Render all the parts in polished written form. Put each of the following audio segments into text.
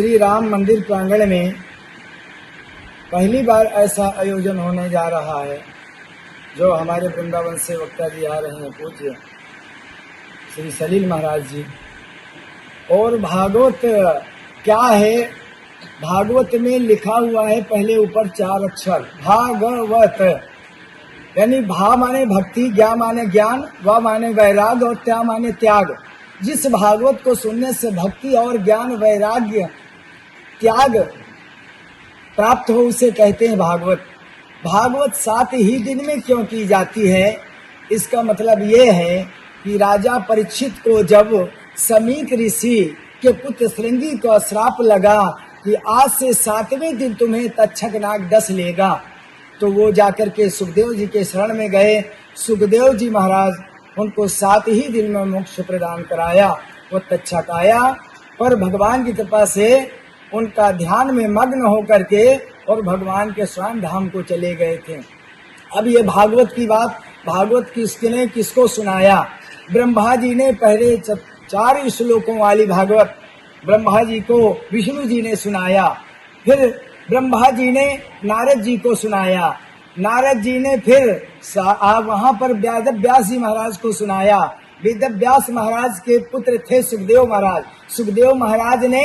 श्री राम मंदिर प्रांगण में पहली बार ऐसा आयोजन होने जा रहा है जो हमारे वृंदावन से वक्ता जी आ रहे हैं, पूज्य श्री सलील महाराज जी। और भागवत क्या है? भागवत में लिखा हुआ है पहले ऊपर 4 अक्षर भागवत, यानी भा माने भक्ति, ज्ञा माने ज्ञान, व माने वैराग और त्या माने त्याग। जिस भागवत को सुनने से भक्ति और ज्ञान, वैराग्य, त्याग प्राप्त हो उसे कहते हैं भागवत। भागवत 7 ही दिन में क्यों की जाती है? इसका मतलब ये है कि राजा परीक्षित को जब समीक ऋषि के पुत्र श्रृंगी को श्राप लगा कि आज से 7वें दिन तुम्हें तक्षक नाग डस लेगा, तो वो जाकर के सुखदेव जी के शरण में गए। सुखदेव जी महाराज उनको 7 ही दिन में मोक्ष प्रदान कराया। वो तक्षक आया, पर भगवान की कृपा से उनका ध्यान में मग्न होकर के और भगवान के स्वयं धाम को चले गए थे। अब ये भागवत की बात, भागवत किसने किसको सुनाया? ब्रह्मा जी ने पहले 4 श्लोकों वाली भागवत ब्रह्मा जी को विष्णु जी ने सुनाया, फिर ब्रह्मा जी ने नारद जी को सुनाया, नारद जी ने फिर वहां पर वेदव्यास जी महाराज को सुनाया। वेदव्यास महाराज के पुत्र थे सुखदेव महाराज, सुखदेव महाराज ने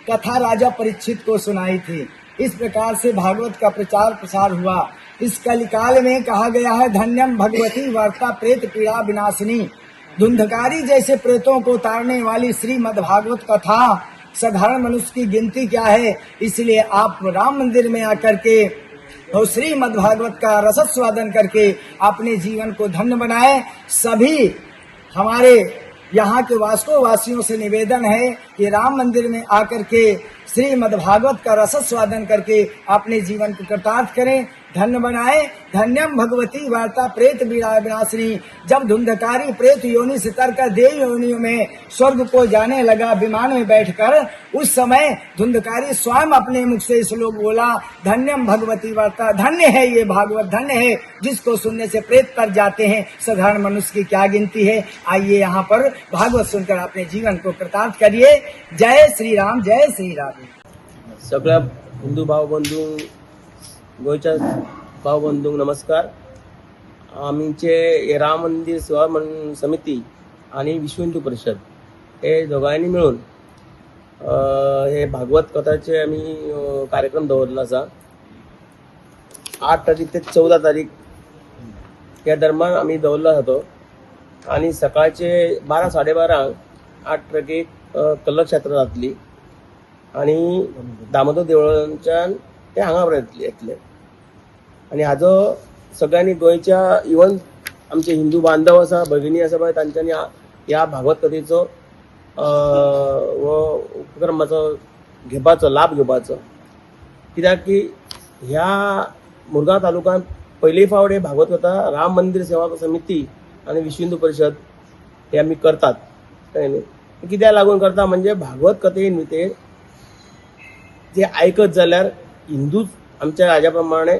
कथा राजा परीक्षित को सुनाई थी। इस प्रकार से भागवत का प्रचार प्रसार हुआ। इस कलिकाल में कहा गया है धन्यम भगवती वार्ता प्रेत पीड़ा विनाशिनी। धुंधकारी जैसे प्रेतों को तारने वाली श्रीमद् भागवत कथा साधारण मनुष्य की गिनती क्या है। इसलिए आप राम मंदिर में आकर के और श्रीमद् भागवत का रसस्वादन करके अपने जीवन को धन्य बनाए। सभी हमारे यहाँ के वासियों से निवेदन है कि राम मंदिर में आकर के श्रीमद् भागवत का रसस्वादन करके अपने जीवन को कृतार्थ करें, धन्य बनाए। धन्यम भगवती वार्ता प्रेत विनाशिनी। जब धुंधकारी प्रेत योनि से तरकर देव योनियों में स्वर्ग को जाने लगा विमान में बैठकर, उस समय धुंधकारी स्वयं अपने मुख से श्लोक बोला, धन्यम भगवती वार्ता, धन्य है ये भागवत, धन्य है जिसको सुनने से प्रेत तर जाते हैं। साधारण मनुष्य की क्या गिनती है। आइए यहाँ पर भागवत सुनकर अपने जीवन को कृतार्थ करिए। जय श्री राम, जय श्री राम। सगळ्या हिंदू भावबंधू, गोयच्या भावबंधूंक नमस्कार। आमचे राम मंदिर सेवा समिती आणि विश्व हिंदू परिषद हे दोघांनी मिळून हे भागवत कथाचे आम्ही कार्यक्रम दवरला आसा। 8 तारीख ते 14 तारीख या दरम्यान आम्ही दवरला जातो आणि सकाळचे 12 12:30 8 ट्रकेक कलश यात्रा जातली आणि दामोदर देवळांच्यान ते हांगा पर्यंत येतले। आणि हाजो सगळ्यांनी गोंयच्या इवन आमचे हिंदू बांधव आसा, भगिनी आसा पळय, तांच्यांनी ह्या भागवत कथेचो उपक्रमाचो घेवपाचो, लाभ घेवपाचो। कित्याक की ह्या मुरगांव तालुक्यांत पयली फावट हे भागवत कथा राम मंदिर सेवा समिती आणि विश्व हिंदू परिषद हे आमी करतात। कळ्ळें न्ही? कित्याक लागून करता म्हणजे भागवत कथेन भितर ते ऐकत जाल्यार हिंदूच आमच्या राजा प्रमाणे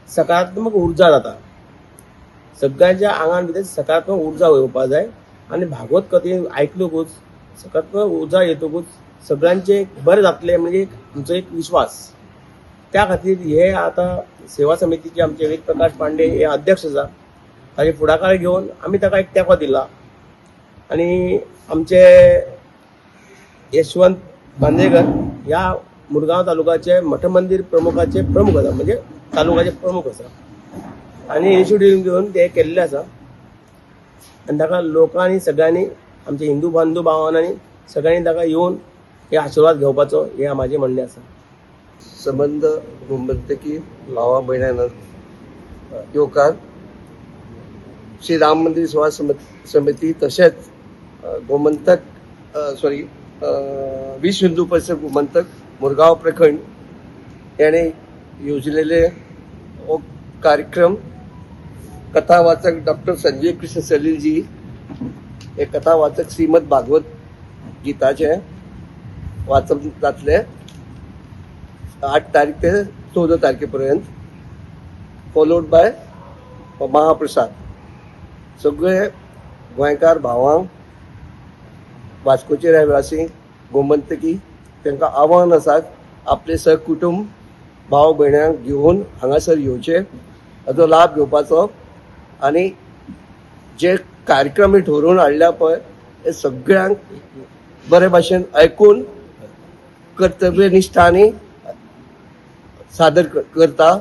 सकारात्मक ऊर्जा जाता। सगळ्यांच्या आंगान भितर सकारात्मक ऊर्जा येवपाक जाय आणि भागवत कथे आयकतकूच सकारात्मक ऊर्जा येतकूच सगळ्यांचे बरें जातले म्हणजे आमचो एक विश्वास। त्या खातीर हे आता सेवा समितीचे आमचे वेद प्रकाश पांडे हे अध्यक्ष आसा, ताचे फुडाकार घेवन आमी ताका एक तेंको दिला। आणि आमचे यशवंत बांदेकर ह्या मुरगांव तालुक्याचे मठ मंदिर प्रमुखाचे प्रमुख आसा, म्हणजे तालुक्याचे प्रमुख आसा आणि इनिशिएटीव घेवन ते केल्ले आसा। आनी ताका लोकांनी सगळ्यांनी आमचे हिंदू बांधव भावांनी सगळ्यांनी ताका येवन हे आशिर्वाद घेवपाचो हे म्हाजें म्हणणें आसा। संबंध गोमंतकी भावा भयणांना येवकार श्री राम मंदिर सेवा समिती तशेंच गोमंतक विश्व हिंदू परिषद गोमंतक मुरगांव प्रखंड याने योजलेले हो कार्यक्रम कथा वाचक डॉक्टर संजय कृष्ण सलील जी हे कथा वाचक श्रीमद भागवत गीताचे वाचन जातले 8 तारीख ते 14 तारखेपर्यंत, फॉलोड बाय महाप्रसाद। सगळे गोंयकार भावांक, वास्कोचे रहिवासी, गोमंतकी तांकां आव्हान आसा आपले सहकुटुंब भाव भयणांक घेवन हांगासर येवचे, हाचो लाभ घेवपाचो आनी जे कार्यक्रम हे ठरोवन हाडल्या पळय हे सगळ्यांक बरे भाशेन आयकून कर्तव्यनिश्ठांनी सादर करता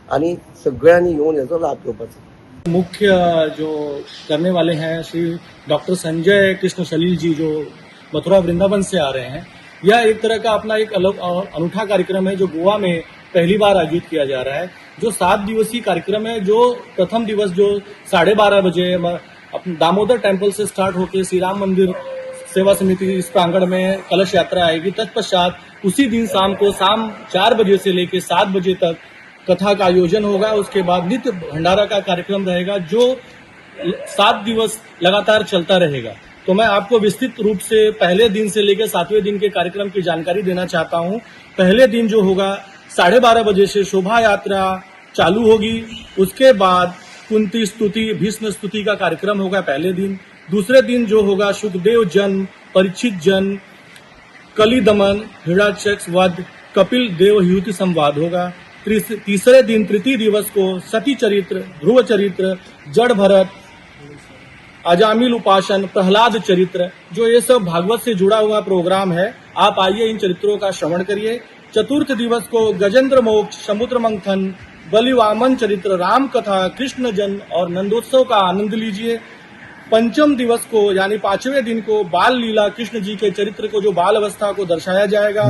आणि सगळ्यांनी येऊन याचा लाभ घेवपाचो। मुख्य जो करने वाले हैं श्री डॉक्टर संजय कृष्ण सलील जी, जो मथुरा वृंदावन से आ रहे हैं। यह एक तरह का अपना एक अलग और अनूठा कार्यक्रम है जो गोवा में पहली बार आयोजित किया जा रहा है। जो 7 दिवसीय कार्यक्रम है, जो प्रथम दिवस जो 12:30 बजे दामोदर टेम्पल से स्टार्ट होकर श्री राम मंदिर सेवा समिति इस प्रांगण में कलश यात्रा आएगी। तत्पश्चात उसी दिन शाम को 4 बजे से लेकर 7 बजे तक कथा का आयोजन होगा। उसके बाद नित्य भंडारा का कार्यक्रम रहेगा जो 7 दिवस लगातार चलता रहेगा। तो मैं आपको विस्तृत रूप से पहले दिन से लेकर 7वें दिन के कार्यक्रम की जानकारी देना चाहता हूं। पहले दिन जो होगा 12:30 बजे से शोभा यात्रा चालू होगी। उसके बाद कुंती स्तुति, भीष्म स्तुति का कार्यक्रम होगा पहले दिन। दूसरे दिन जो होगा सुखदेव जन्म, परीक्षित जन्म, कली दमन, हिरण्याकश्यप वध, कपिल देव युति संवाद होगा। तीसरे दिन तृतीय दिवस को सती चरित्र, ध्रुव चरित्र, जड़ भरत, अजामिल उपासन, प्रहलाद चरित्र, जो ये सब भागवत से जुड़ा हुआ प्रोग्राम है। आप आइए इन चरित्रों का श्रवण करिए। चतुर्थ दिवस को गजेंद्र मोक्ष, समुद्र मंथन, बलिवामन चरित्र, राम कथा, कृष्ण जन्म और नंदोत्सव का आनंद लीजिए। पंचम दिवस को यानी 5वें दिन को बाल लीला, कृष्ण जी के चरित्र को जो बाल अवस्था को दर्शाया जाएगा।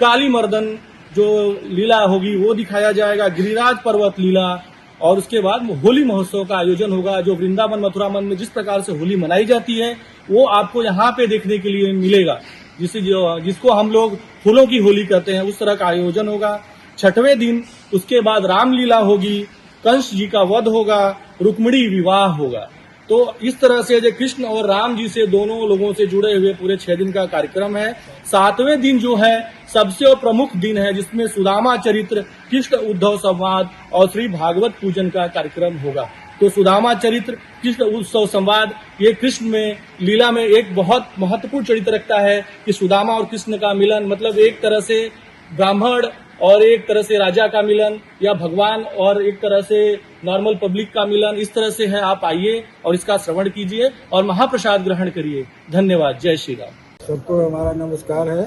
काली मर्दन जो लीला होगी वो दिखाया जाएगा, गिरिराज पर्वत लीला, और उसके बाद होली महोत्सव का आयोजन होगा। जो वृंदावन मथुरा मन में जिस प्रकार से होली मनाई जाती है वो आपको यहाँ पे देखने के लिए मिलेगा, जिसको हम लोग फूलों की होली कहते हैं, उस तरह का आयोजन होगा। 6वें दिन उसके बाद रामलीला होगी, कंस जी का वध होगा, रुक्मिणी विवाह होगा। तो इस तरह से जो कृष्ण और राम जी से दोनों लोगों से जुड़े हुए पूरे 6 दिन का कार्यक्रम है। 7वें दिन जो है सबसे प्रमुख दिन है, जिसमें सुदामा चरित्र, कृष्ण उद्धव संवाद और श्री भागवत पूजन का कार्यक्रम होगा। तो सुदामा चरित्र, कृष्ण उत्सव संवाद, ये कृष्ण में लीला में एक बहुत महत्वपूर्ण चरित्र रखता है कि सुदामा और कृष्ण का मिलन, मतलब एक तरह से ब्राह्मण और एक तरह से राजा का मिलन, या भगवान और एक तरह से नॉर्मल पब्लिक का मिलन, इस तरह से है। आप आइए और इसका श्रवण कीजिए और महाप्रसाद ग्रहण करिए। धन्यवाद। जय श्री राम। सबको हमारा नमस्कार है।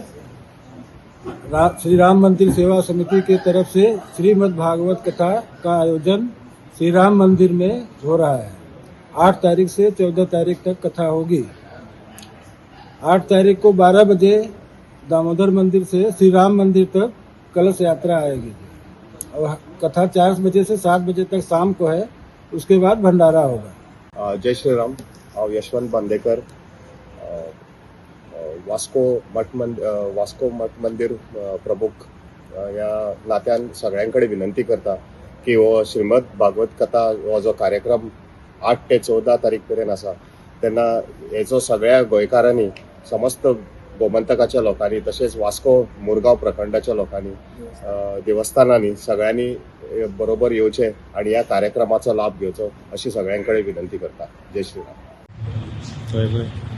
श्री राम मंदिर सेवा समिति की तरफ से श्रीमद् भागवत कथा का आयोजन श्री राम मंदिर में हो रहा है। 8 तारीख से 14 तारीख तक कथा होगी। 8 तारीख को 12 बजे दामोदर मंदिर से श्री राम मंदिर तक कलश यात्रा आएगी और कथा 4 बजे से 7 बजे तक शाम को है। उसके बाद भंडारा होगा। जय श्री राम। हांव यशवंत बांदेकर, वास्को मठ मंदिर प्रमुख ह्या नात्यान सगळ्यांकडे विनंती करता की हो श्रीमद भागवत कथा हो जो कार्यक्रम 8 ते 14 तारीख पर्यंत आसा, तेन्ना हेचो सगळ्या गोंयकारांनी, समस्त गोमंतकाच्या लोकांनी, तशेंच वास्को मुरगांव प्रखंडाच्या लोकांनी, देवस्थानांनी सगळ्यांनी बरोबर येवचे आणि ह्या कार्यक्रमाचो लाभ घेवचो अशी सगळ्यांकडे विनंती करता। जय श्री राम।